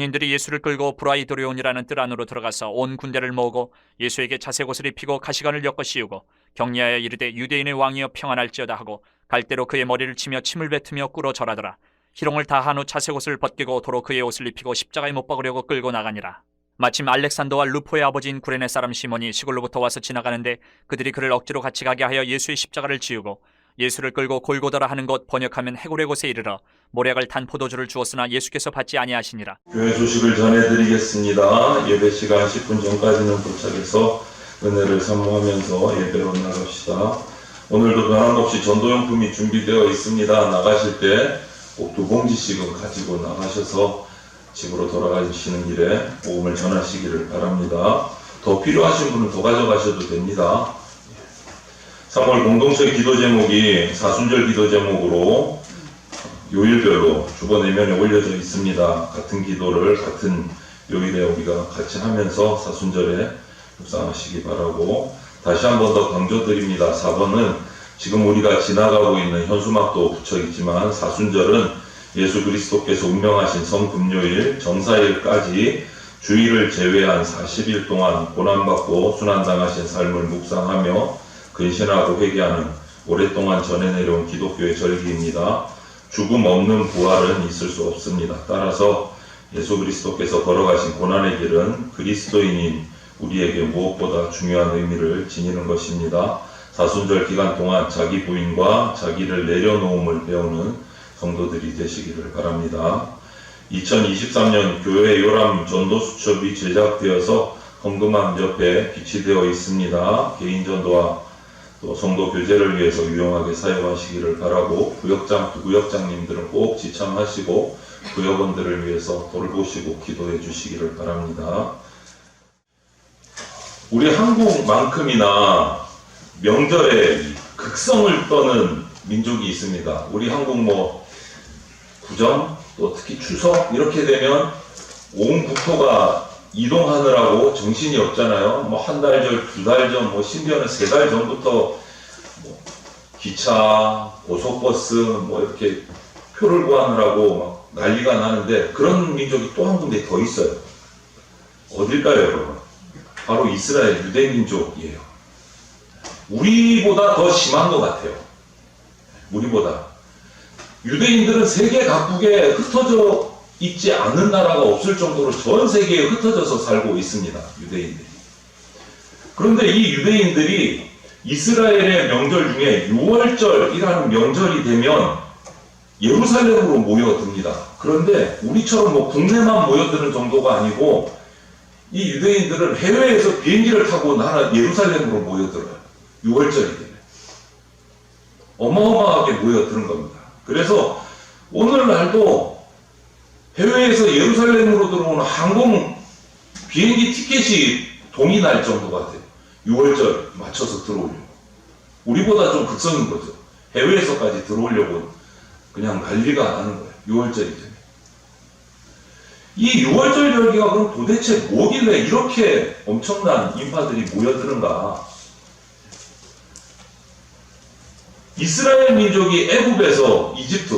유대인들이 예수를 끌고 브라이도리온이라는 뜰 안으로 들어가서 온 군대를 모으고 예수에게 자색 옷을 입히고 가시관을 엮어 씌우고 격려하여 이르되 유대인의 왕이여 평안할지어다 하고 갈대로 그의 머리를 치며 침을 뱉으며 꿇어 절하더라. 희롱을 다한 후 자색 옷을 벗기고 도로 그의 옷을 입히고 십자가에 못 박으려고 끌고 나가니라. 마침 알렉산더와 루포의 아버지인 구레네 사람 시몬이 시골로부터 와서 지나가는데 그들이 그를 억지로 같이 가게 하여 예수의 십자가를 지우고 예수를 끌고 골고다라 하는 곳, 번역하면 해골의 곳에 이르러 모략을 탄 포도주를 주었으나 예수께서 받지 아니하시니라. 교회 소식을 전해드리겠습니다. 예배 시간 10분 전까지는 도착해서 은혜를 사모하면서 예배로 나갑시다. 오늘도 변함없이 전도용품이 준비되어 있습니다. 나가실 때 꼭 2봉지씩은 가지고 나가셔서 집으로 돌아가시는 길에 복음을 전하시기를 바랍니다. 더 필요하신 분은 더 가져가셔도 됩니다. 3월 공동체 기도 제목이 사순절 기도 제목으로 요일별로 주보 내면에 올려져 있습니다. 같은 기도를 같은 요일에 우리가 같이 하면서 사순절에 묵상하시기 바라고, 다시 한 번 더 강조드립니다. 4번은 지금 우리가 지나가고 있는 현수막도 붙여 있지만 사순절은 예수 그리스도께서 운명하신 성금요일 정사일까지 주일을 제외한 40일 동안 고난받고 순환당하신 삶을 묵상하며 근신하고 회개하는 오랫동안 전해 내려온 기독교의 절기입니다. 죽음 없는 부활은 있을 수 없습니다. 따라서 예수 그리스도께서 걸어가신 고난의 길은 그리스도인인 우리에게 무엇보다 중요한 의미를 지니는 것입니다. 사순절 기간 동안 자기 부인과 자기를 내려놓음을 배우는 성도들이 되시기를 바랍니다. 2023년 교회 요람 전도 수첩이 제작되어서 헌금함 옆에 비치되어 있습니다. 개인 전도와 또 성도 교제를 위해서 유용하게 사용하시기를 바라고, 구역장님들은 꼭 지참하시고 구역원들을 위해서 돌보시고 기도해 주시기를 바랍니다. 우리 한국만큼이나 명절에 극성을 떠는 민족이 있습니다. 우리 한국 구정, 또 특히 추석 이렇게 되면 온 국토가 이동하느라고 정신이 없잖아요. 한 달 전, 2달 전, 심지어는 3달 전부터 기차, 고속버스 이렇게 표를 구하느라고 막 난리가 나는데, 그런 민족이 또 한 군데 더 있어요. 어딜까요, 여러분? 바로 이스라엘 유대 민족이에요. 우리보다 더 심한 것 같아요. 우리보다. 유대인들은 세계 각국에 흩어져 있지 않는 나라가 없을 정도로 전 세계에 흩어져서 살고 있습니다. 유대인들이. 그런데 이 유대인들이 이스라엘의 명절 중에 6월절이라는 명절이 되면 예루살렘으로 모여듭니다. 그런데 우리처럼 국내만 모여드는 정도가 아니고 이 유대인들은 해외에서 비행기를 타고 예루살렘으로 모여들어요. 6월절이 되면. 어마어마하게 모여드는 겁니다. 그래서 오늘날도 해외에서 예루살렘으로 들어오는 항공 비행기 티켓이 동이 날 정도 같아요. 6월절 맞춰서 들어오려고. 우리보다 좀 극성인 거죠. 해외에서까지 들어오려고 그냥 난리가 나는 거예요. 6월절이 되면. 이 6월절 절기가 그럼 도대체 뭐길래 이렇게 엄청난 인파들이 모여드는가? 이스라엘 민족이 애굽에서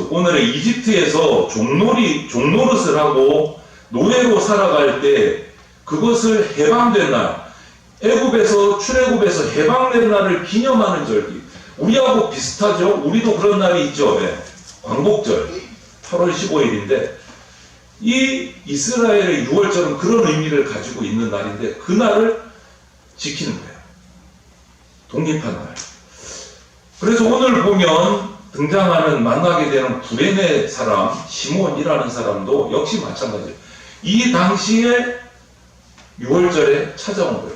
오늘의 이집트에서 종노릇을 하고 노예로 살아갈 때 그것을 해방된 날, 출애굽에서 해방된 날을 기념하는 절기. 우리하고 비슷하죠? 우리도 그런 날이 있죠. 광복절, 8월 15일인데 이 이스라엘의 6월절은 그런 의미를 가지고 있는 날인데 그 날을 지키는 거예요. 독립한 날. 그래서 오늘 보면 등장하는 만나게 되는 구레네 사람 시몬이라는 사람도 역시 마찬가지예요. 이 당시에 6월절에 찾아온 거예요.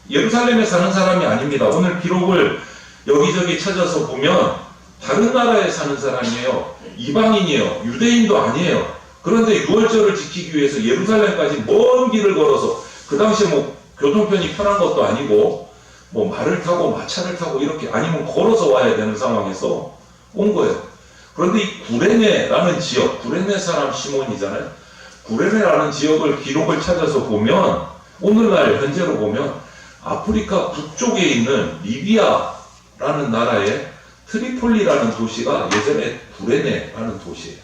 예루살렘에 사는 사람이 아닙니다. 오늘 기록을 여기저기 찾아서 보면 다른 나라에 사는 사람이에요. 이방인이에요. 유대인도 아니에요. 그런데 6월절을 지키기 위해서 예루살렘까지 먼 길을 걸어서, 그 당시에 교통편이 편한 것도 아니고 말을 타고 마차를 타고 이렇게, 아니면 걸어서 와야 되는 상황에서 온 거예요. 그런데 이 구레네라는 지역, 구레네 사람 시몬이잖아요. 구레네라는 지역을 기록을 찾아서 보면 오늘날 현재로 보면 아프리카 북쪽에 있는 리비아라는 나라의 트리폴리라는 도시가 예전에 구레네라는 도시예요.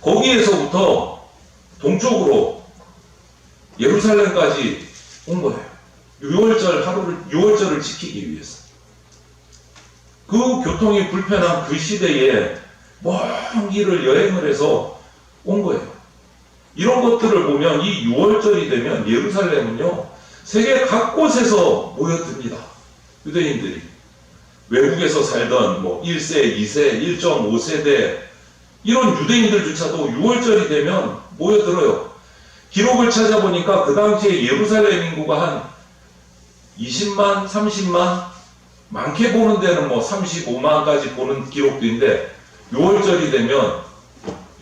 거기에서부터 동쪽으로 예루살렘까지 온 거예요. 6월절을 지키기 위해서. 그 교통이 불편한 그 시대에 먼 길을 여행을 해서 온 거예요. 이런 것들을 보면 이 6월절이 되면 예루살렘은요, 세계 각곳에서 모여듭니다. 유대인들이. 외국에서 살던 1세, 2세, 1.5세대 이런 유대인들조차도 6월절이 되면 모여들어요. 기록을 찾아보니까 그 당시에 예루살렘 인구가 한 20만, 30만, 많게 보는 데는 35만까지 보는 기록도 있는데 6월절이 되면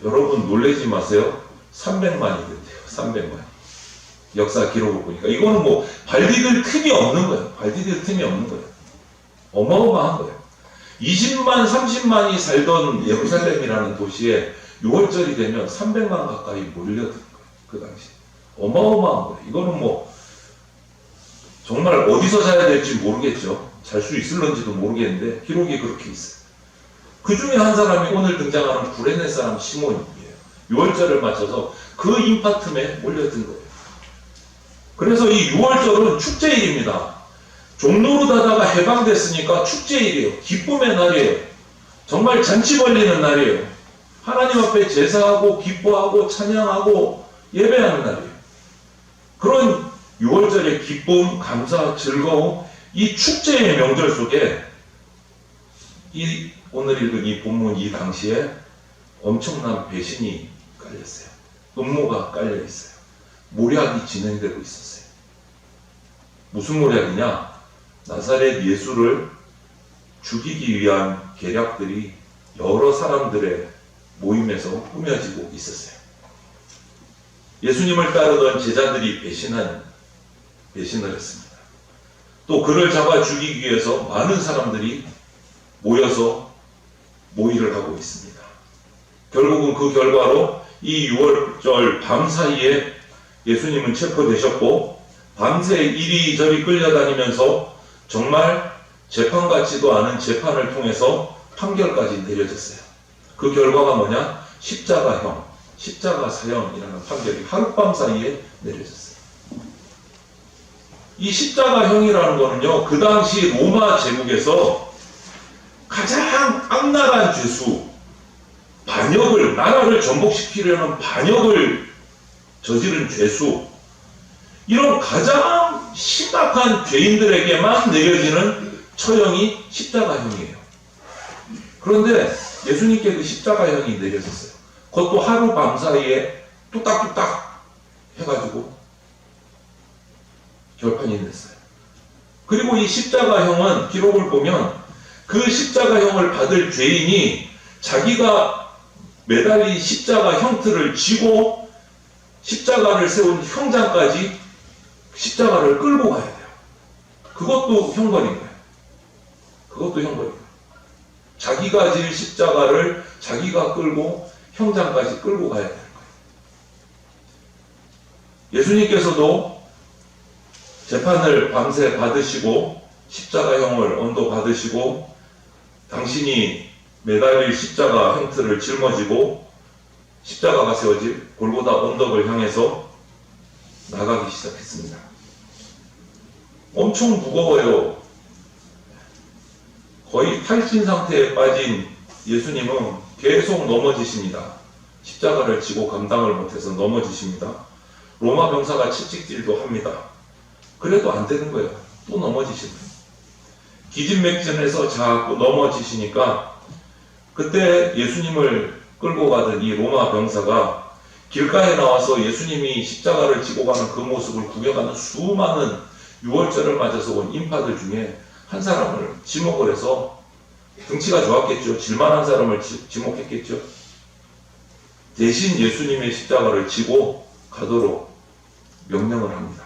여러분 놀라지 마세요. 300만이 된대요. 300만. 역사 기록을 보니까 이거는 발 디딜 틈이 없는 거예요. 발 디딜 틈이 없는 거예요. 어마어마한 거예요. 20만, 30만이 살던 예루살렘이라는 도시에 6월절이 되면 300만 가까이 몰려든 거예요. 그 당시. 어마어마한 거예요. 이거는 정말 어디서 자야 될지 모르겠죠. 잘 수 있을런지도 모르겠는데 기록이 그렇게 있어요. 그 중에 한 사람이 오늘 등장하는 구레네 사람 시몬이에요. 6월절을 맞춰서 그 인파 틈에 몰려든 거예요. 그래서 이 6월절은 축제일입니다. 종로로다가 해방됐으니까 축제일이에요. 기쁨의 날이에요. 정말 잔치 벌리는 날이에요. 하나님 앞에 제사하고 기뻐하고 찬양하고 예배하는 날이에요. 그런 6월절의 기쁨, 감사, 즐거움, 이 축제의 명절 속에 오늘 읽은 이 본문 이 당시에 엄청난 배신이 깔렸어요. 음모가 깔려있어요. 모략이 진행되고 있었어요. 무슨 모략이냐? 나사렛 예수를 죽이기 위한 계략들이 여러 사람들의 모임에서 꾸며지고 있었어요. 예수님을 따르던 제자들이 배신을 했습니다. 또 그를 잡아 죽이기 위해서 많은 사람들이 모여서 모의를 하고 있습니다. 결국은 그 결과로 이 6월절 밤 사이에 예수님은 체포되셨고 밤새 이리저리 끌려다니면서 정말 재판 같지도 않은 재판을 통해서 판결까지 내려졌어요. 그 결과가 뭐냐? 십자가형, 십자가 사형이라는 판결이 하룻밤 사이에 내려졌어요. 이 십자가형이라는 거는요, 그 당시 로마 제국에서 가장 악랄한 죄수, 나라를 전복시키려는 반역을 저지른 죄수, 이런 가장 심각한 죄인들에게만 내려지는 처형이 십자가형이에요. 그런데 예수님께 그 십자가형이 내려졌어요. 그것도 하루 밤 사이에 뚝딱뚝딱 해가지고 결판이 냈어요. 그리고 이 십자가형은 기록을 보면 그 십자가형을 받을 죄인이 자기가 매달린 십자가 형틀을 쥐고 십자가를 세운 형장까지 십자가를 끌고 가야 돼요. 그것도 형벌인 거예요. 그것도 형벌인 거예요. 자기가 질 십자가를 자기가 끌고 형장까지 끌고 가야 되는 거예요. 예수님께서도 재판을 밤새 받으시고 십자가형을 언도 받으시고 당신이 매달릴 십자가 형틀을 짊어지고 십자가가 세워질 골고다 언덕을 향해서 나가기 시작했습니다. 엄청 무거워요. 거의 탈진 상태에 빠진 예수님은 계속 넘어지십니다. 십자가를 지고 감당을 못해서 넘어지십니다. 로마 병사가 채찍질도 합니다. 그래도 안 되는 거예요. 또 넘어지시는 거예요. 기진맥진해서 자꾸 넘어지시니까 그때 예수님을 끌고 가던 이 로마 병사가 길가에 나와서 예수님이 십자가를 지고 가는 그 모습을 구경하는 수많은 6월절을 맞아서 온 인파들 중에 한 사람을 지목을 해서, 등치가 좋았겠죠. 질만한 사람을 지목했겠죠. 대신 예수님의 십자가를 지고 가도록 명령을 합니다.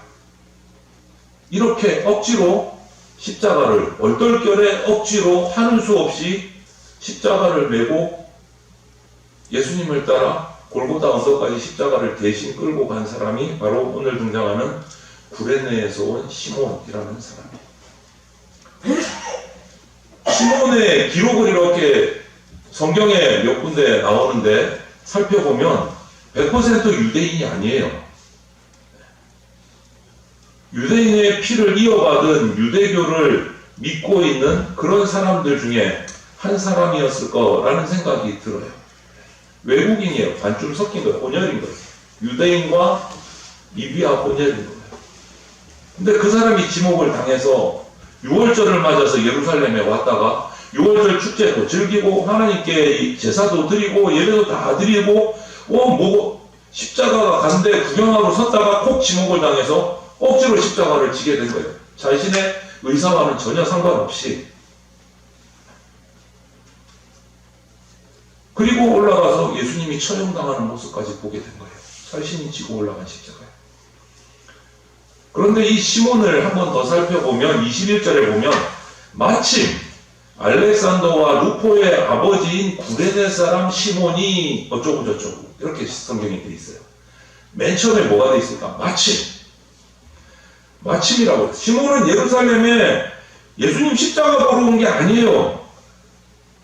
이렇게 억지로 십자가를 얼떨결에 억지로 하는 수 없이 십자가를 메고 예수님을 따라 골고다 언덕까지 십자가를 대신 끌고 간 사람이 바로 오늘 등장하는 구레네에서 온 시몬이라는 사람이에요. 시몬의 기록을 이렇게 성경에 몇 군데 나오는데 살펴보면 100% 유대인이 아니에요. 유대인의 피를 이어받은 유대교를 믿고 있는 그런 사람들 중에 한 사람이었을 거라는 생각이 들어요. 외국인이에요. 반쯤 섞인 거예요. 혼혈인 거예요. 유대인과 이비아 혼혈인 거예요. 근데 그 사람이 지목을 당해서 6월절을 맞아서 예루살렘에 왔다가 6월절 축제도 즐기고 하나님께 제사도 드리고 예배도 다 드리고 십자가가 간데 구경하러 섰다가 콕 지목을 당해서 억지로 십자가를 지게 된 거예요. 자신의 의사와는 전혀 상관없이. 그리고 올라가서 예수님이 처형당하는 모습까지 보게 된 거예요. 자신이 지고 올라간 십자가예요. 그런데 이 시몬을 한번 더 살펴보면 21절에 보면 마침 알렉산더와 루포의 아버지인 구레네 사람 시몬이 어쩌고 저쩌고 이렇게 성경이 되어 있어요. 맨 처음에 뭐가 되어 있을까? 마침이라고. 시몬은 예루살렘에 예수님 십자가 보러 온 게 아니에요.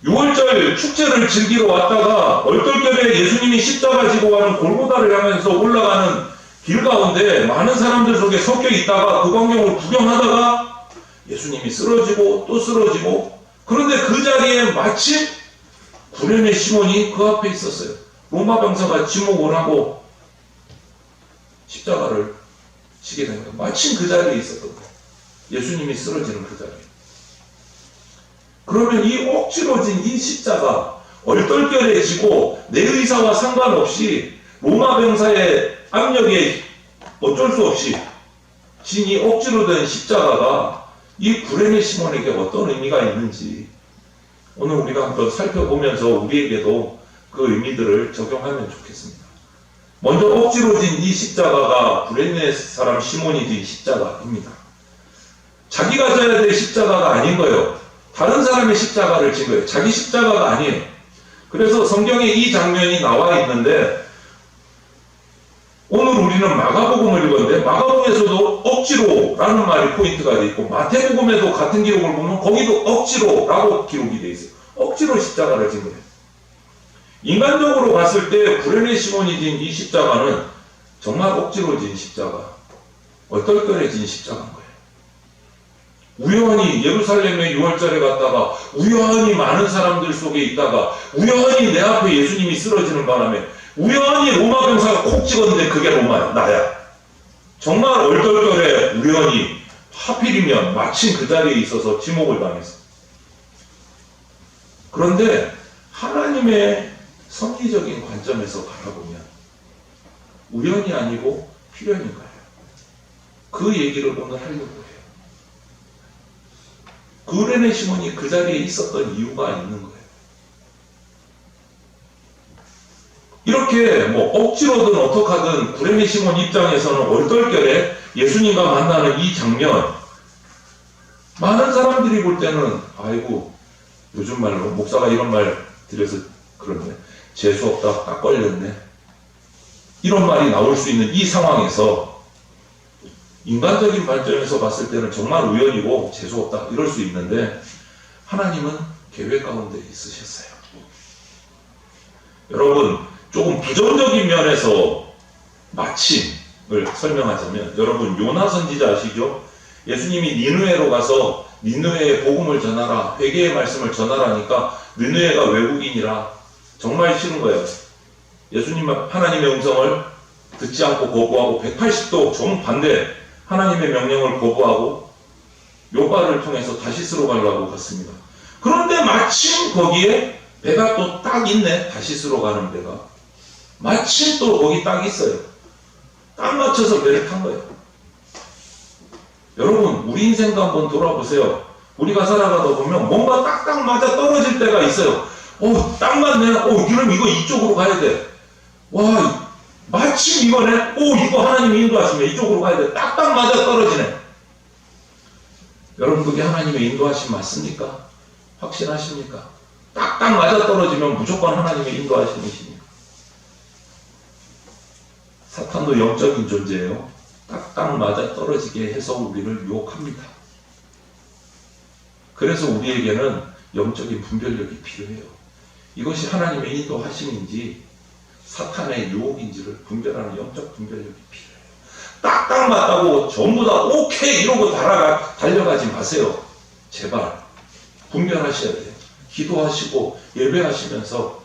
6월절 축제를 즐기러 왔다가 얼떨결에 예수님이 십자가 지고 가는 골고다를 향해서 올라가는 길 가운데 많은 사람들 속에 섞여 있다가 그 광경을 구경하다가 예수님이 쓰러지고 또 쓰러지고, 그런데 그 자리에 마침 구레네 시몬이 그 앞에 있었어요. 로마 병사가 지목을 하고 십자가를 지게 된 거예요. 마침 그 자리에 있었던 거예요. 예수님이 쓰러지는 그 자리에. 그러면 이 억지로 진 이 십자가 얼떨결에 지고 내 의사와 상관없이 로마 병사의 압력에 어쩔 수 없이 진 이 억지로 된 십자가가 이 구레네 시몬에게 어떤 의미가 있는지 오늘 우리가 한번 살펴보면서 우리에게도 그 의미들을 적용하면 좋겠습니다. 먼저 억지로 진 이 십자가가 구레네 사람 시몬이 진 십자가입니다. 자기가 져야 될 십자가가 아닌 거예요. 다른 사람의 십자가를 진 거예요. 자기 십자가가 아니에요. 그래서 성경에 이 장면이 나와 있는데 오늘 우리는 마가복음을 읽었는데 마가복음에서도 억지로라는 말이 포인트가 되어 있고 마태복음에도 같은 기록을 보면 거기도 억지로라고 기록이 되어 있어요. 억지로 십자가를 진 거예요. 인간적으로 봤을 때 구레네 시몬이 진 이 십자가는 정말 억지로 진 십자가, 얼떨결에 진 십자가인 거예요. 우연히 예루살렘에 6월절에 갔다가 우연히 많은 사람들 속에 있다가 우연히 내 앞에 예수님이 쓰러지는 바람에 우연히 로마 병사가 콕 찍었는데 그게 로마야, 나야. 정말 얼떨결에 우연히 하필이면 마침 그 자리에 있어서 지목을 당했어. 그런데 하나님의 섭리적인 관점에서 바라보면 우연이 아니고 필연인 거예요. 그 얘기를 오늘 하려고 해요. 구레네 시몬이 그 자리에 있었던 이유가 있는 거예요. 이렇게 억지로든 어떡하든 구레네 시몬 입장에서는 얼떨결에 예수님과 만나는 이 장면, 많은 사람들이 볼 때는 아이고 요즘 말로 목사가 이런 말 드려서 그러네, 재수없다, 딱 걸렸네, 이런 말이 나올 수 있는 이 상황에서 인간적인 관점에서 봤을 때는 정말 우연이고 재수없다 이럴 수 있는데 하나님은 계획 가운데 있으셨어요. 여러분, 조금 부정적인 면에서 마침을 설명하자면, 여러분 요나 선지자 아시죠? 예수님이 니느웨로 가서 니느웨에 복음을 전하라, 회개의 말씀을 전하라니까 니느웨가 외국인이라 정말 싫은 거예요. 예수님 하나님의 음성을 듣지 않고 거부하고 180도 정반대 하나님의 명령을 거부하고 요바를 통해서 다시스로 가려고 갔습니다. 그런데 마침 거기에 배가 또 딱 있네. 다시스로 가는 배가 마침 또 거기 딱 있어요. 딱 맞춰서 배를 탄 거예요. 여러분, 우리 인생도 한번 돌아보세요. 우리가 살아가다 보면 뭔가 딱딱 맞아 떨어질 때가 있어요. 딱 맞네. 그럼 이거 이쪽으로 가야 돼. 와, 마침 이거네. 이거 하나님이 인도하시면 이쪽으로 가야 돼. 딱딱 맞아 떨어지네. 여러분, 그게 하나님의 인도하심 맞습니까? 확신하십니까? 딱딱 맞아 떨어지면 무조건 하나님의 인도하심이십니까? 사탄도 영적인 존재예요. 딱딱 맞아 떨어지게 해서 우리를 유혹합니다. 그래서 우리에게는 영적인 분별력이 필요해요. 이것이 하나님의 인도하심인지 사탄의 유혹인지를 분별하는 영적 분별력이 필요해요. 딱딱 맞다고 전부 다 오케이 이러고 달려가지 마세요. 제발 분별하셔야 돼요. 기도하시고 예배하시면서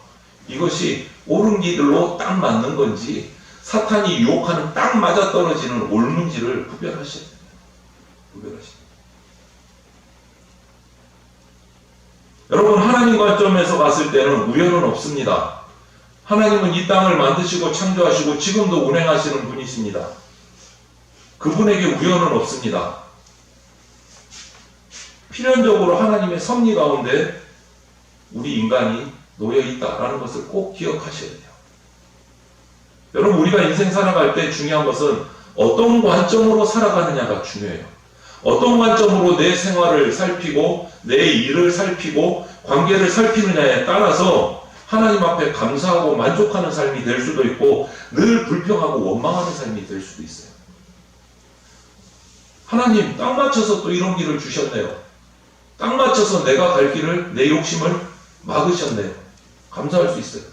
이것이 옳은 길로 딱 맞는 건지 사탄이 유혹하는 딱 맞아떨어지는 옳은지를 구별하셔야 돼요. 구별하셔야 돼요. 여러분, 하나님 관점에서 봤을 때는 우연은 없습니다. 하나님은 이 땅을 만드시고 창조하시고 지금도 운행하시는 분이십니다. 그분에게 우연은 없습니다. 필연적으로 하나님의 섭리 가운데 우리 인간이 놓여 있다라는 것을 꼭 기억하셔야 돼요. 여러분, 우리가 인생 살아갈 때 중요한 것은 어떤 관점으로 살아가느냐가 중요해요. 어떤 관점으로 내 생활을 살피고 내 일을 살피고 관계를 살피느냐에 따라서 하나님 앞에 감사하고 만족하는 삶이 될 수도 있고 늘 불평하고 원망하는 삶이 될 수도 있어요. 하나님 딱 맞춰서 또 이런 길을 주셨네요. 딱 맞춰서 내가 갈 길을, 내 욕심을 막으셨네요. 감사할 수 있어요.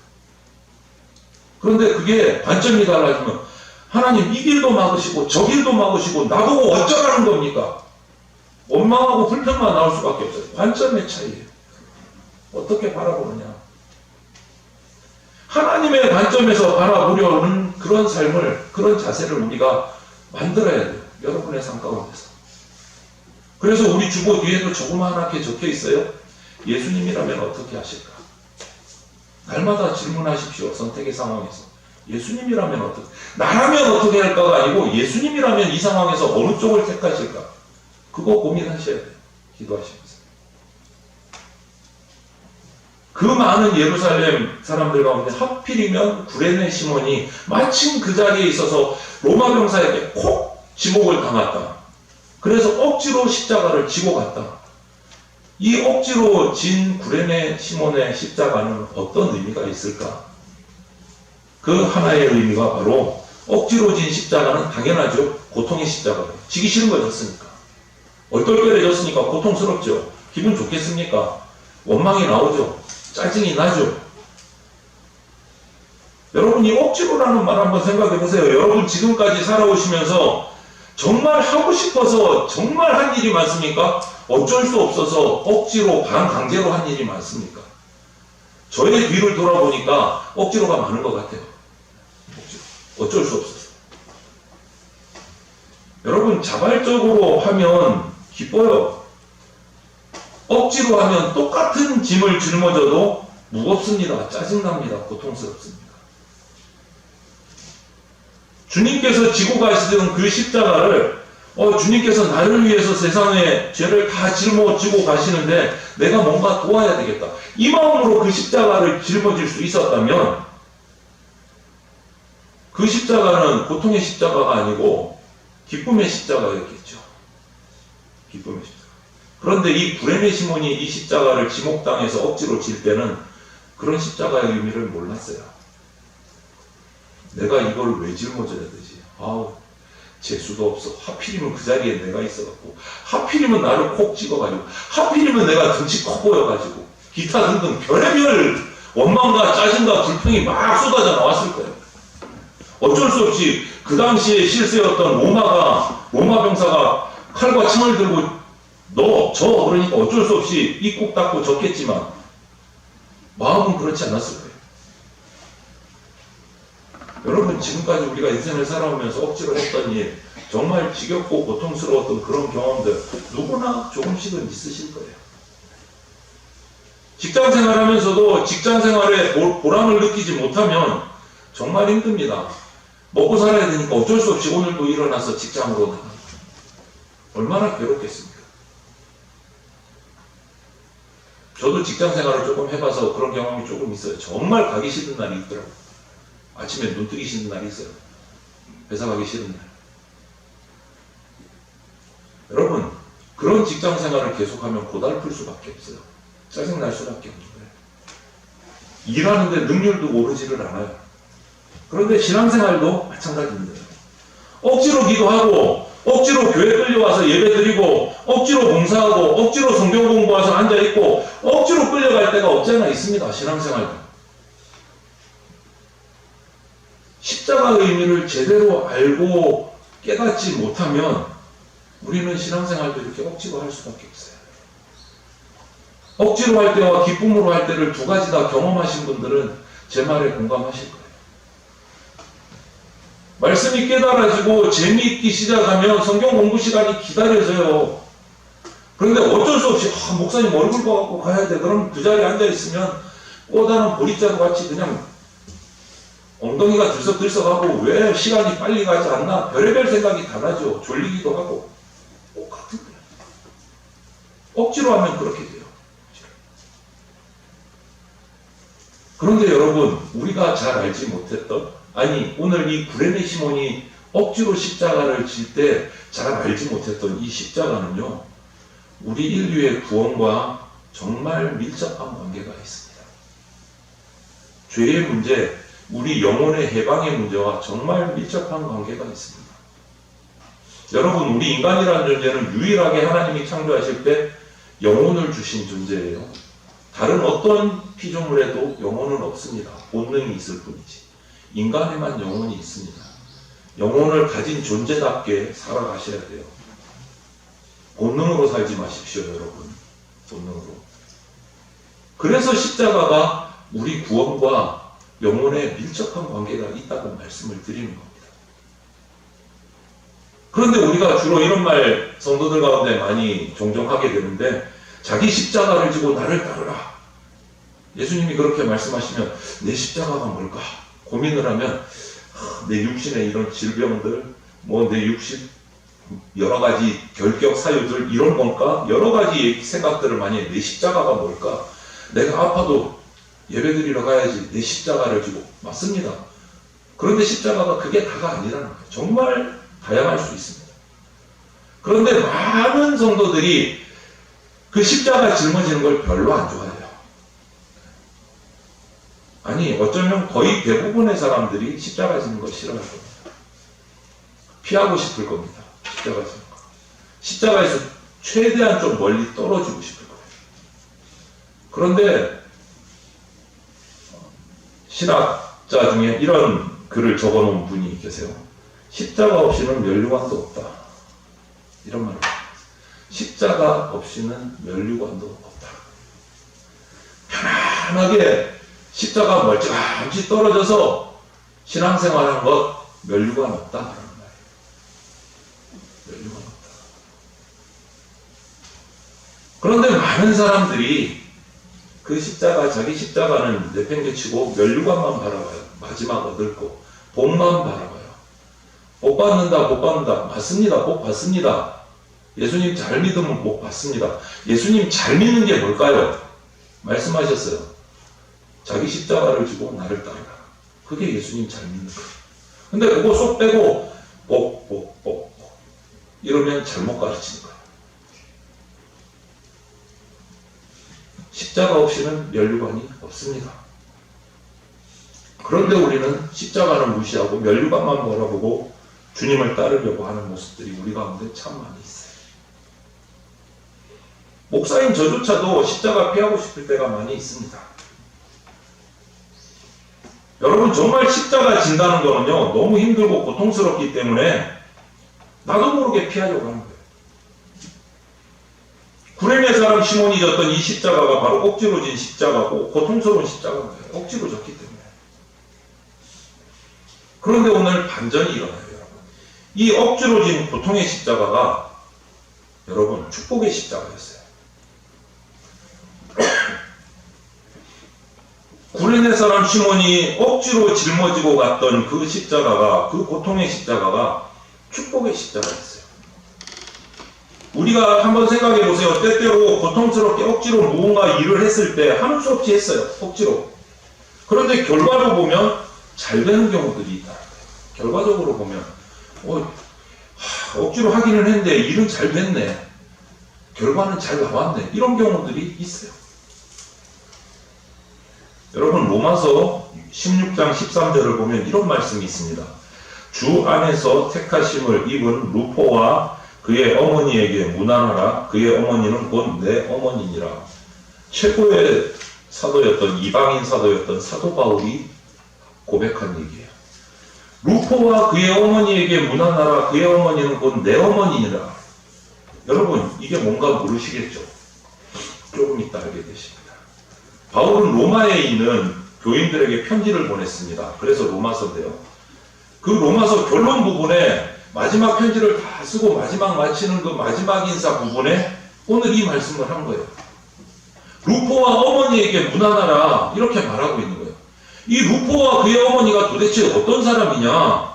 그런데 그게 관점이 달라지면 하나님 이 길도 막으시고 저 길도 막으시고 나보고 어쩌라는 겁니까? 원망하고 불평만 나올 수밖에 없어요. 관점의 차이예요. 어떻게 바라보느냐. 하나님의 관점에서 바라보려는 그런 삶을, 그런 자세를 우리가 만들어야 돼요. 여러분의 삶 가운데서. 그래서 우리 주보 뒤에도 조그마하게 적혀 있어요. 예수님이라면 어떻게 하실까? 날마다 질문하십시오. 선택의 상황에서. 예수님이라면 어떻게, 나라면 어떻게 할까가 아니고 예수님이라면 이 상황에서 어느 쪽을 택하실까? 그거 고민하셔야 돼요. 기도하시면서. 그 많은 예루살렘 사람들 가운데 하필이면 구레네 시몬이 마침 그 자리에 있어서 로마 병사에게 콕 지목을 당했다. 그래서 억지로 십자가를 지고 갔다. 이 억지로 진 구레네 시몬의 십자가는 어떤 의미가 있을까? 그 하나의 의미가 바로 억지로 진 십자가는 당연하죠. 고통의 십자가예요. 지기 싫은 거였으니까. 얼떨결해졌으니까 고통스럽죠. 기분 좋겠습니까? 원망이 나오죠. 짜증이 나죠. 여러분, 이 억지로라는 말 한번 생각해 보세요. 여러분 지금까지 살아오시면서 정말 하고 싶어서 정말 한 일이 많습니까? 어쩔 수 없어서 억지로 반강제로 한 일이 많습니까? 저의 뒤를 돌아보니까 억지로가 많은 것 같아요. 억지로. 어쩔 수 없어서. 여러분, 자발적으로 하면 기뻐요. 억지로 하면 똑같은 짐을 짊어져도 무겁습니다. 짜증납니다. 고통스럽습니다. 주님께서 지고 가시던 그 십자가를 주님께서 나를 위해서 세상의 죄를 다 짊어지고 가시는데 내가 뭔가 도와야 되겠다. 이 마음으로 그 십자가를 짊어질 수 있었다면 그 십자가는 고통의 십자가가 아니고 기쁨의 십자가였겠죠. 기쁨의 십자가. 그런데 이 구레네 시몬이 이 십자가를 지목당해서 억지로 질 때는 그런 십자가의 의미를 몰랐어요. 내가 이걸 왜 짊어져야 되지? 아우, 재수도 없어. 하필이면 그 자리에 내가 있어갖고, 하필이면 나를 콕 찍어가지고, 하필이면 내가 등치 커 보여가지고, 기타 등등 별의별 원망과 짜증과 불평이 막 쏟아져 나왔을 거예요. 어쩔 수 없이 그 당시에 실세였던 로마 병사가 칼과 창을 들고 그러니까 어쩔 수 없이 입국 닫고 졌겠지만 마음은 그렇지 않았을 거예요. 여러분, 지금까지 우리가 인생을 살아오면서 억지로 했던 일, 정말 지겹고 고통스러웠던 그런 경험들 누구나 조금씩은 있으실 거예요. 직장생활 하면서도 직장생활에 보람을 느끼지 못하면 정말 힘듭니다. 먹고 살아야 되니까 어쩔 수 없이 오늘도 일어나서 직장으로 나갑니다. 얼마나 괴롭겠습니까? 저도 직장생활을 조금 해봐서 그런 경험이 조금 있어요. 정말 가기 싫은 날이 있더라고요. 아침에 눈 뜨기 싫은 날이 있어요. 회사 가기 싫은 날. 여러분, 그런 직장생활을 계속하면 고달플 수밖에 없어요. 짜증날 수밖에 없는 거예요. 일하는데 능률도 오르지를 않아요. 그런데 신앙생활도 마찬가지입니다. 억지로 기도하고 억지로 교회 끌려와서 예배드리고 억지로 봉사하고 억지로 성경 공부해서 앉아있고 억지로 끌려갈 때가 없지 않아 있습니다. 신앙생활도. 십자가의 의미를 제대로 알고 깨닫지 못하면 우리는 신앙생활도 이렇게 억지로 할 수밖에 없어요. 억지로 할 때와 기쁨으로 할 때를 두 가지 다 경험하신 분들은 제 말에 공감하실 거예요. 말씀이 깨달아지고 재미있기 시작하면 성경 공부 시간이 기다려져요. 그런데 어쩔 수 없이 목사님 얼굴 봐갖고 가야 돼. 그럼 그 자리에 앉아있으면 꼬다는 보리자루 같이 그냥 엉덩이가 들썩들썩하고 왜 시간이 빨리 가지 않나 별의별 생각이 다 나죠. 졸리기도 하고 똑같은 거예요. 억지로 하면 그렇게 돼요. 그런데 여러분, 우리가 잘 알지 못했던, 아니 오늘 이 구레네 시몬이 억지로 십자가를 질 때 잘 알지 못했던 이 십자가는요, 우리 인류의 구원과 정말 밀접한 관계가 있습니다. 죄의 문제, 우리 영혼의 해방의 문제와 정말 밀접한 관계가 있습니다. 여러분, 우리 인간이라는 존재는 유일하게 하나님이 창조하실 때 영혼을 주신 존재예요. 다른 어떤 피조물에도 영혼은 없습니다. 본능이 있을 뿐이지. 인간에만 영혼이 있습니다. 영혼을 가진 존재답게 살아가셔야 돼요. 본능으로 살지 마십시오, 여러분. 본능으로. 그래서 십자가가 우리 구원과 영혼에 밀접한 관계가 있다고 말씀을 드리는 겁니다. 그런데 우리가 주로 이런 말 성도들 가운데 많이 종종 하게 되는데, 자기 십자가를 지고 나를 따르라. 예수님이 그렇게 말씀하시면 내 십자가가 뭘까? 고민을 하면 내 육신의 이런 질병들, 내 육신 여러 가지 결격 사유들 이런 건가? 여러 가지 생각들을 많이 해. 내 십자가가 뭘까? 내가 아파도 예배드리러 가야지. 내 십자가를 지고. 맞습니다. 그런데 십자가가 그게 다가 아니라는 거예요. 정말 다양할 수 있습니다. 그런데 많은 성도들이 그 십자가 짊어지는 걸 별로 안 좋아해요. 아니, 어쩌면 거의 대부분의 사람들이 십자가 지는 걸 싫어할 겁니다. 피하고 싶을 겁니다. 십자가 지는 거. 십자가에서 최대한 좀 멀리 떨어지고 싶을 거예요. 그런데 신학자 중에 이런 글을 적어놓은 분이 계세요. 십자가 없이는 면류관도 없다. 이런 말을 합니다. 십자가 없이는 면류관도 없다. 편안하게 십자가 멀찌감치 떨어져서 신앙생활하는 것 면류관 없다라는 말이에요. 면류관 없다. 그런데 많은 사람들이 그 십자가, 자기 십자가는 내팽개치고 면류관만 바라봐요. 마지막 얻을 거, 복만 바라봐요. 복 받는다, 복 받는다. 맞습니다. 복 받습니다. 예수님 잘 믿으면 복 받습니다. 예수님 잘 믿는 게 뭘까요? 말씀하셨어요. 자기 십자가를 지고 나를 따르라. 그게 예수님 잘 믿는 거예요. 근데 그거 쏙 빼고 복 이러면 잘못 가르치는 거예요. 십자가 없이는 면류관이 없습니다. 그런데 우리는 십자가는 무시하고 면류관만 바라보고 주님을 따르려고 하는 모습들이 우리 가운데 참 많이 있어요. 목사인 저조차도 십자가 피하고 싶을 때가 많이 있습니다. 여러분, 정말 십자가 진다는 거는요, 너무 힘들고 고통스럽기 때문에 나도 모르게 피하려고 하는 거예요. 구레네 사람 시몬이 졌던 이 십자가가 바로 억지로 진 십자가고 고통스러운 십자가인 거예요. 억지로 졌기 때문에. 그런데 오늘 반전이 일어나요, 여러분. 이 억지로 진 고통의 십자가가 여러분 축복의 십자가였어요. 구레네 사람 시몬이 억지로 짊어지고 갔던 그 십자가가, 그 고통의 십자가가 축복의 십자가였어요. 우리가 한번 생각해 보세요. 때때로 고통스럽게 억지로 무언가 일을 했을 때 하는 수 없이 했어요. 억지로. 그런데 결과로 보면 잘 되는 경우들이 있다. 결과적으로 보면 억지로 하기는 했는데 일은 잘 됐네. 결과는 잘 나왔네. 이런 경우들이 있어요. 여러분, 로마서 16장 13절을 보면 이런 말씀이 있습니다. 주 안에서 택하심을 입은 루포와 그의 어머니에게 문안하라. 그의 어머니는 곧 내 어머니니라. 최고의 사도였던, 이방인 사도였던 사도 바울이 고백한 얘기예요. 루포와 그의 어머니에게 문안하라. 그의 어머니는 곧 내 어머니니라. 여러분, 이게 뭔가 모르시겠죠? 조금 이따 알게 되십니다. 바울은 로마에 있는 교인들에게 편지를 보냈습니다. 그래서 로마서인데요. 그 로마서 결론 부분에 마지막 편지를 다 쓰고 마지막 마치는 그 마지막 인사 부분에 오늘 이 말씀을 한 거예요. 루포와 어머니에게 문안하라. 이렇게 말하고 있는 거예요. 이 루포와 그의 어머니가 도대체 어떤 사람이냐?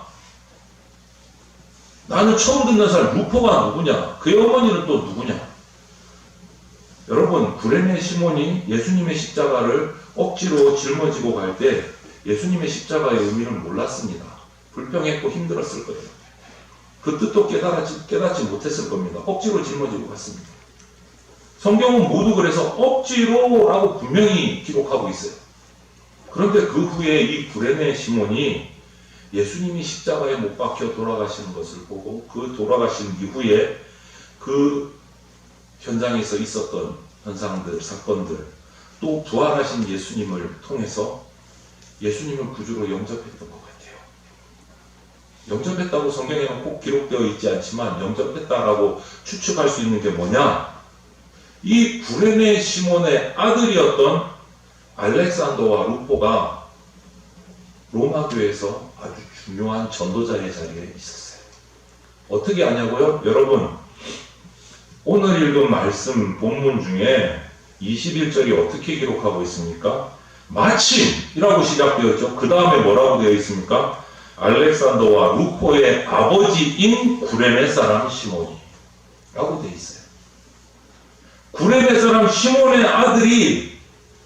나는 처음 듣는 사람, 루포가 누구냐? 그의 어머니는 또 누구냐? 여러분, 구레네 시몬이 예수님의 십자가를 억지로 짊어지고 갈 때 예수님의 십자가의 의미를 몰랐습니다. 불평했고 힘들었을 거예요. 그 뜻도 깨닫지 못했을 겁니다. 억지로 짊어지고 갔습니다. 성경은 모두 그래서 억지로라고 분명히 기록하고 있어요. 그런데 그 후에 이 구레네 시몬이 예수님이 십자가에 못 박혀 돌아가시는 것을 보고 그 돌아가신 이후에 그 현장에서 있었던 현상들, 사건들, 또 부활하신 예수님을 통해서 예수님을 구주로 영접했던 것 같아요. 영접했다고 성경에는 꼭 기록되어 있지 않지만 영접했다라고 추측할 수 있는 게 뭐냐? 이 구레네 시몬의 아들이었던 알렉산더와 루포가 로마 교회에서 아주 중요한 전도자의 자리에 있었어요. 어떻게 아냐고요? 여러분, 오늘 읽은 말씀 본문 중에 21절이 어떻게 기록하고 있습니까? 마침이라고 시작되었죠. 그 다음에 뭐라고 되어 있습니까? 알렉산더와 루포의 아버지인 구레네 사람 시몬이 라고 되어 있어요. 구레네 사람 시몬의 아들이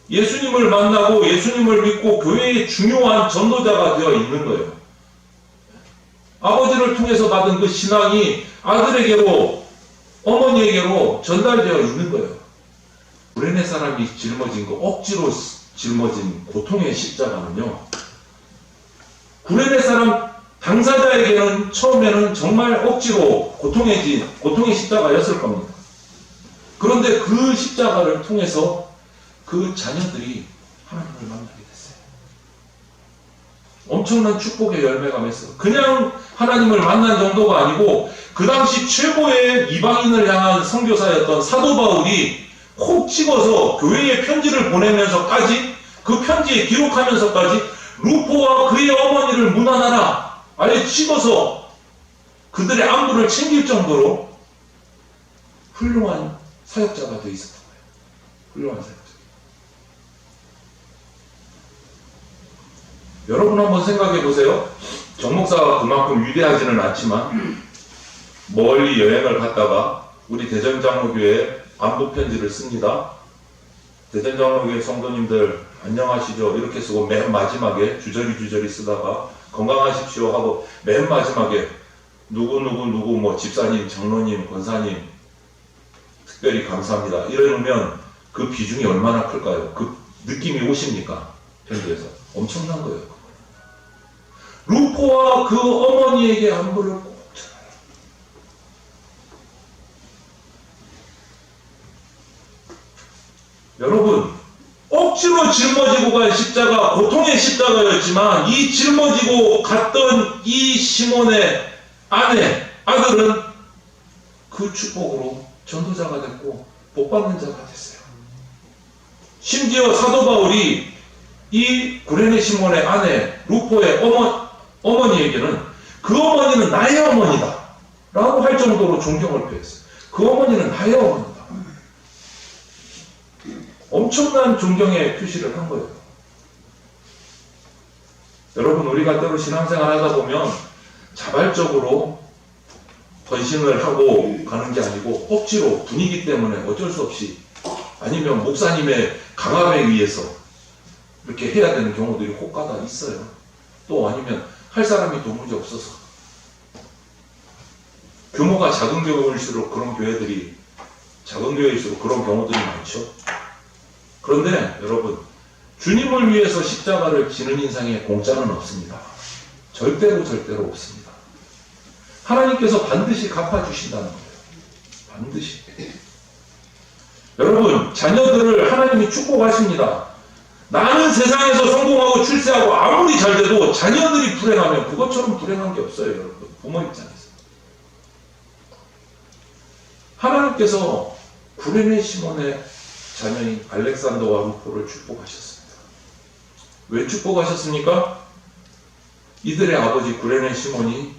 예수님을 만나고 예수님을 믿고 교회의 중요한 전도자가 되어 있는 거예요. 아버지를 통해서 받은 그 신앙이 아들에게로, 어머니에게로 전달되어 있는 거예요. 구레네 사람이 짊어진 거, 억지로 짊어진 고통의 십자가는요, 구레네 사람 당사자에게는 처음에는 정말 억지로 고통의 십자가였을 겁니다. 그런데 그 십자가를 통해서 그 자녀들이 하나님을 만나게 됐어요. 엄청난 축복의 열매가 맺어요. 그냥 하나님을 만난 정도가 아니고 그 당시 최고의 이방인을 향한 선교사였던 사도 바울이 콕 찍어서 교회에 편지를 보내면서까지 그 편지에 기록하면서까지 루포와 그의 어머니를 문안하라 아예 찍어서 그들의 안부를 챙길 정도로 훌륭한 사역자가 되어 있었던 거예요. 훌륭한 사역자. 여러분 한번 생각해 보세요. 정 목사가 그만큼 위대하지는 않지만 멀리 여행을 갔다가 우리 대전장로교회 안부 편지를 씁니다. 대전장로교회 성도님들 안녕하시죠 이렇게 쓰고 맨 마지막에 주저리 쓰다가 건강하십시오 하고 맨 마지막에 누구 뭐 집사님, 장로님, 권사님 특별히 감사합니다 이러면 그 비중이 얼마나 클까요? 그 느낌이 오십니까? 편지에서 엄청난 거예요. 루포와 그 어머니에게 안부를 꼭 전하라. 여러분, 억지로 짊어지고 간 십자가, 고통의 십자가였지만 이 짊어지고 갔던 이 시몬의 아들은 그 축복으로 전도자가 됐고 복받는 자가 됐어요. 심지어 사도 바울이 이 구레네 시몬의 아내 루포의 어머니에게는 그 어머니는 나의 어머니다 라고 할 정도로 존경을 표했어요. 그 어머니는 나의 어머니다. 엄청난 존경의 표시를 한 거예요. 여러분, 우리가 때로 신앙생활 하다 보면 자발적으로 헌신을 하고 가는 게 아니고 억지로 분위기 때문에 어쩔 수 없이 아니면 목사님의 강압에 의해서 이렇게 해야 되는 경우들이 혹가다 있어요. 또 아니면 할 사람이 도무지 없어서. 규모가 작은 교회일수록 그런 교회들이, 작은 교회일수록 그런 경우들이 많죠. 그런데 여러분, 주님을 위해서 십자가를 지는 인상에 공짜는 없습니다. 절대로 없습니다. 하나님께서 반드시 갚아주신다는 거예요. 반드시. 여러분, 자녀들을 하나님이 축복하십니다. 나는 세상에서 성공하고 출세하고 아무리 잘 돼도 자녀들이 불행하면 그것처럼 불행한 게 없어요, 여러분. 부모 입장에서. 하나님께서 구레네 시몬의 자녀인 알렉산더와 루포를 축복하셨습니다. 왜 축복하셨습니까? 이들의 아버지 구레네 시몬이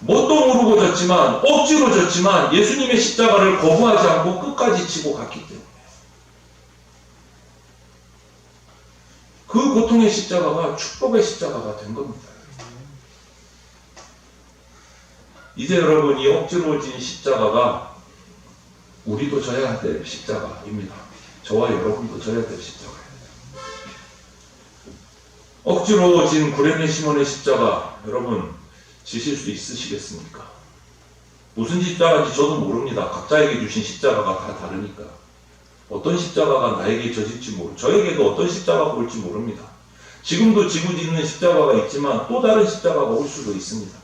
뭣도 모르고 졌지만, 억지로 졌지만 예수님의 십자가를 거부하지 않고 끝까지 지고 갔기 때문에 그 고통의 십자가가 축복의 십자가가 된 겁니다. 이제 여러분, 이 억지로 진 십자가가 우리도 져야 될 십자가입니다. 저와 여러분도 져야 될 십자가예요. 억지로 진 구레네 시몬의 십자가, 여러분 지실 수 있으시겠습니까? 무슨 십자가인지 저도 모릅니다. 각자에게 주신 십자가가 다 다르니까. 어떤 십자가가 나에게 져질지 저에게도 어떤 십자가가 올지 모릅니다. 지금도 지고 있는 십자가가 있지만 또 다른 십자가가 올 수도 있습니다.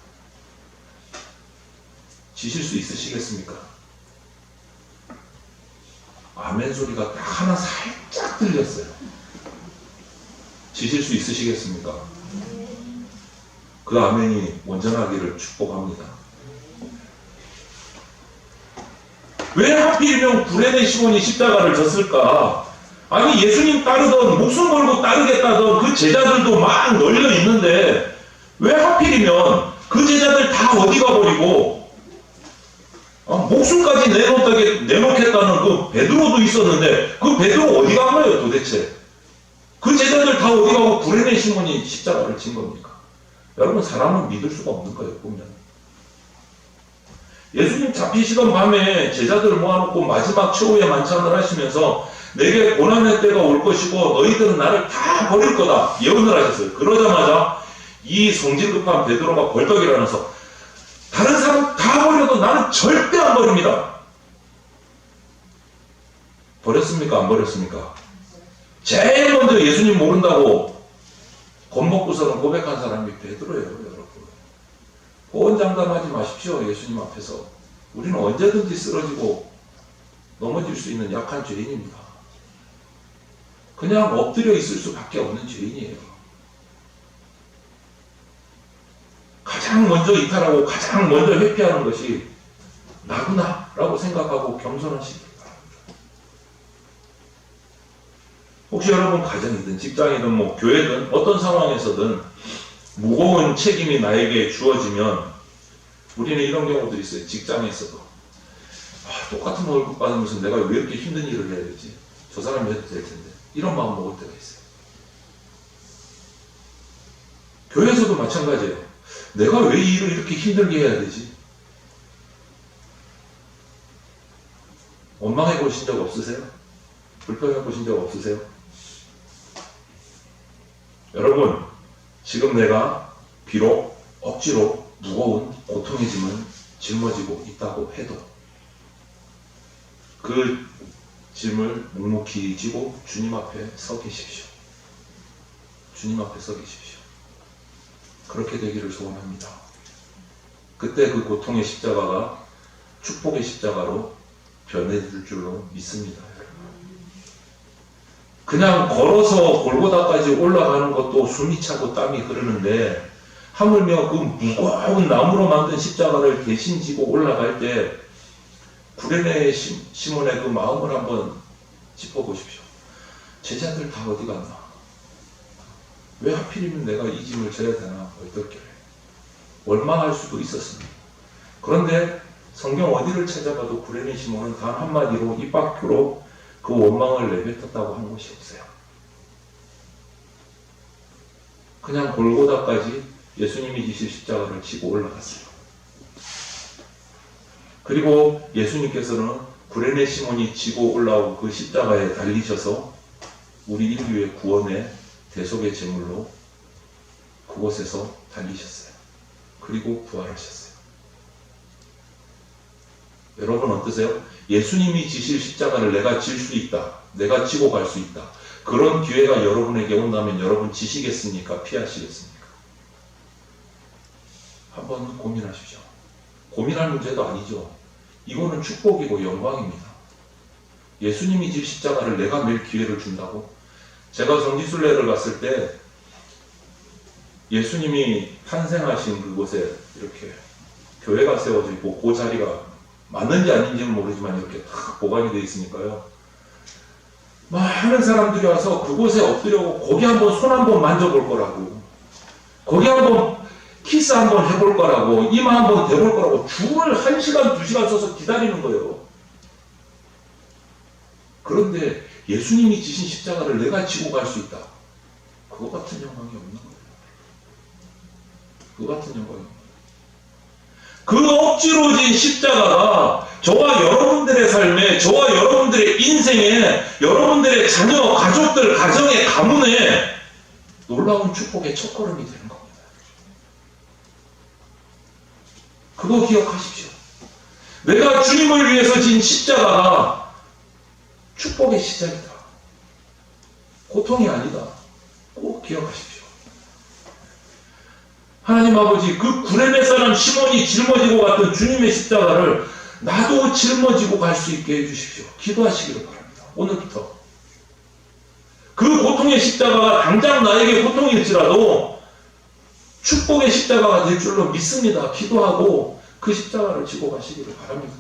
지실 수 있으시겠습니까? 아멘 소리가 딱 하나 살짝 들렸어요. 지실 수 있으시겠습니까? 그 아멘이 온전하기를 축복합니다. 왜 하필이면 구레네 시몬이 십자가를 졌을까? 아니, 예수님 따르던, 목숨 걸고 따르겠다던 그 제자들도 막 널려 있는데 왜 하필이면 그 제자들 다 어디 가버리고 목숨까지 내놓겠다는 그 베드로도 있었는데 그 베드로 어디 간 거예요 도대체? 그 제자들 다 어디 가고 구레네 시몬이 십자가를 진 겁니까? 여러분, 사람은 믿을 수가 없는 거예요, 보면. 예수님 잡히시던 밤에 제자들 모아놓고 마지막 최후의 만찬을 하시면서 내게 고난의 때가 올 것이고 너희들은 나를 다 버릴 거다 예언을 하셨어요. 그러자마자 이 성질 급한 베드로가 벌떡 일어나서 다른 사람 다 버려도 나는 절대 안 버립니다. 버렸습니까? 안 버렸습니까? 제일 먼저 예수님 모른다고 겁먹고서는 고백한 사람이 베드로예요, 여러분. 호언장담하지 마십시오, 예수님 앞에서. 우리는 언제든지 쓰러지고 넘어질 수 있는 약한 죄인입니다. 그냥 엎드려 있을 수밖에 없는 죄인이에요. 가장 먼저 이탈하고 가장 먼저 회피하는 것이 나구나 라고 생각하고 겸손하시기 바랍니다. 혹시 여러분 가정이든 직장이든 교회든 어떤 상황에서든 무거운 책임이 나에게 주어지면 우리는 이런 경우들이 있어요. 직장에서도 똑같은 월급 받으면서 내가 왜 이렇게 힘든 일을 해야 되지? 저 사람이 해도 될 텐데. 이런 마음 먹을 때가 있어요. 교회에서도 마찬가지예요. 내가 왜 이 일을 이렇게 힘들게 해야 되지? 원망해 보신 적 없으세요? 불평해 보신 적 없으세요? 여러분, 지금 내가 비록 억지로 무거운 고통의 짐을 짊어지고 있다고 해도 그 짐을 묵묵히 지고 주님 앞에 서 계십시오. 주님 앞에 서 계십시오. 그렇게 되기를 소원합니다. 그때 그 고통의 십자가가 축복의 십자가로 변해질 줄로 믿습니다. 그냥 걸어서 골고다까지 올라가는 것도 숨이 차고 땀이 흐르는데 하물며 그 무거운 나무로 만든 십자가를 대신 지고 올라갈 때 구레네 시몬의 그 마음을 한번 짚어보십시오. 제자들 다 어디 갔나? 왜 하필이면 내가 이 짐을 져야 되나? 어떻게? 원망할 수도 있었습니다. 그런데 성경 어디를 찾아봐도 구레네 시몬은 단 한마디로 입 밖으로 그 원망을 내뱉었다고 한 것이 없어요. 그냥 골고다까지 예수님이 지실 십자가를 지고 올라갔어요. 그리고 예수님께서는 구레네 시몬이 지고 올라온 그 십자가에 달리셔서 우리 인류의 구원의 대속의 제물로 그곳에서 달리셨어요. 그리고 부활하셨어요. 여러분 어떠세요? 예수님이 지실 십자가를 내가 질 수 있다. 내가 지고 갈 수 있다. 그런 기회가 여러분에게 온다면 여러분 지시겠습니까? 피하시겠습니까? 한번 고민하십시오. 고민할 문제도 아니죠. 이거는 축복이고 영광입니다. 예수님이 질 십자가를 내가 맬 기회를 준다고? 제가 성지순례를 갔을 때 예수님이 탄생하신 그곳에 이렇게 교회가 세워져 있고 그 자리가 맞는지 아닌지는 모르지만 이렇게 탁 보관이 되어 있으니까요. 많은 사람들이 와서 그곳에 엎드려고 거기 한번 손 한번 만져볼 거라고, 거기 한번 키스 한번 해볼 거라고, 이마 한번 대볼 거라고 줄을 1시간, 2시간 써서 기다리는 거예요. 그런데 예수님이 지신 십자가를 내가 지고 갈 수 있다. 그거 같은 영광이 없는 거예요. 그거 같은 영광이 없는 거예요. 그 억지로 진 십자가가 저와 여러분들의 삶에, 저와 여러분들의 인생에, 여러분들의 자녀, 가족들, 가정의 가문에 놀라운 축복의 첫걸음이 되는 겁니다. 그거 기억하십시오. 내가 주님을 위해서 진 십자가가 축복의 시작이다. 고통이 아니다. 꼭 기억하십시오. 하나님 아버지, 그 구레네 사람 시몬이 짊어지고 갔던 주님의 십자가를 나도 짊어지고 갈 수 있게 해주십시오. 기도하시기를 바랍니다. 오늘부터. 그 고통의 십자가가 당장 나에게 고통일지라도 축복의 십자가가 될 줄로 믿습니다. 기도하고 그 십자가를 지고 가시기를 바랍니다.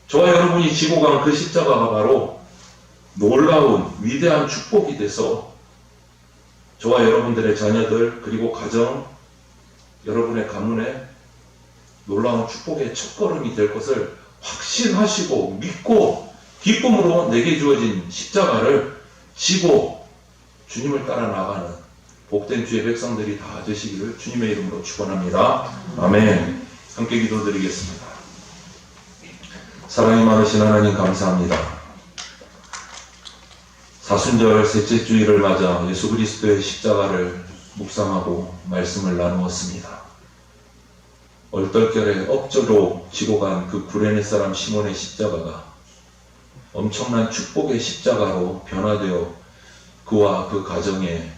저와 여러분이 지고 간 그 십자가가 바로 놀라운 위대한 축복이 돼서 저와 여러분들의 자녀들 그리고 가정, 여러분의 가문에 놀라운 축복의 첫걸음이 될 것을 확신하시고 믿고 기쁨으로 내게 주어진 십자가를 지고 주님을 따라 나가는 복된 주의 백성들이 다 되시기를 주님의 이름으로 축원합니다. 아멘. 함께 기도드리겠습니다. 사랑이 많으신 하나님 감사합니다. 사순절 셋째 주일을 맞아 예수 그리스도의 십자가를 묵상하고 말씀을 나누었습니다. 얼떨결에 억지로 지고 간 그 구레네 사람 시몬의 십자가가 엄청난 축복의 십자가로 변화되어 그와 그 가정에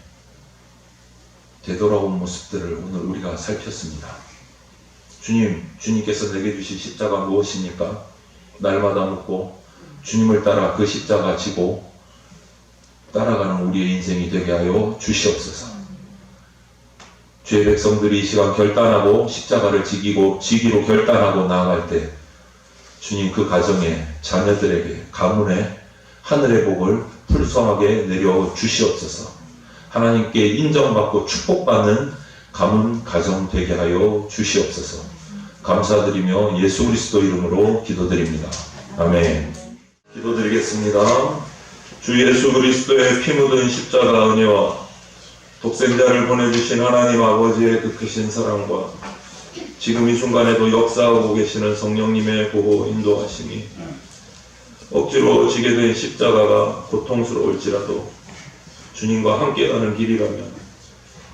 되돌아온 모습들을 오늘 우리가 살폈습니다. 주님께서 내게 주신 십자가 무엇입니까? 날마다 묻고 주님을 따라 그 십자가 지고 따라가는 우리의 인생이 되게 하여 주시옵소서. 주의 백성들이 이 시간 결단하고 십자가를 지기로 결단하고 나아갈 때 주님 그 가정에, 자녀들에게, 가문에 하늘의 복을 풍성하게 내려 주시옵소서. 하나님께 인정받고 축복받는 가문, 가정 되게 하여 주시옵소서. 감사드리며 예수 그리스도 이름으로 기도드립니다. 아멘. 기도드리겠습니다. 주 예수 그리스도의 피 묻은 십자가 은혜와 독생자를 보내주신 하나님 아버지의 그 크신 사랑과 지금 이 순간에도 역사하고 계시는 성령님의 보호 인도하심이 억지로 지게 된 십자가가 고통스러울지라도 주님과 함께 가는 길이라면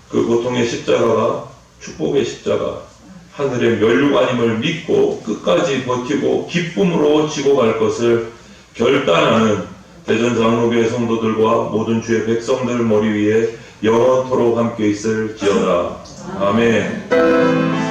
그 고통의 십자가가 축복의 십자가, 하늘의 면류관임을 믿고 끝까지 버티고 기쁨으로 지고 갈 것을 결단하는 대전장로교회 성도들과 모든 주의 백성들 머리 위에 영원토록 함께 있을지어다. 아멘.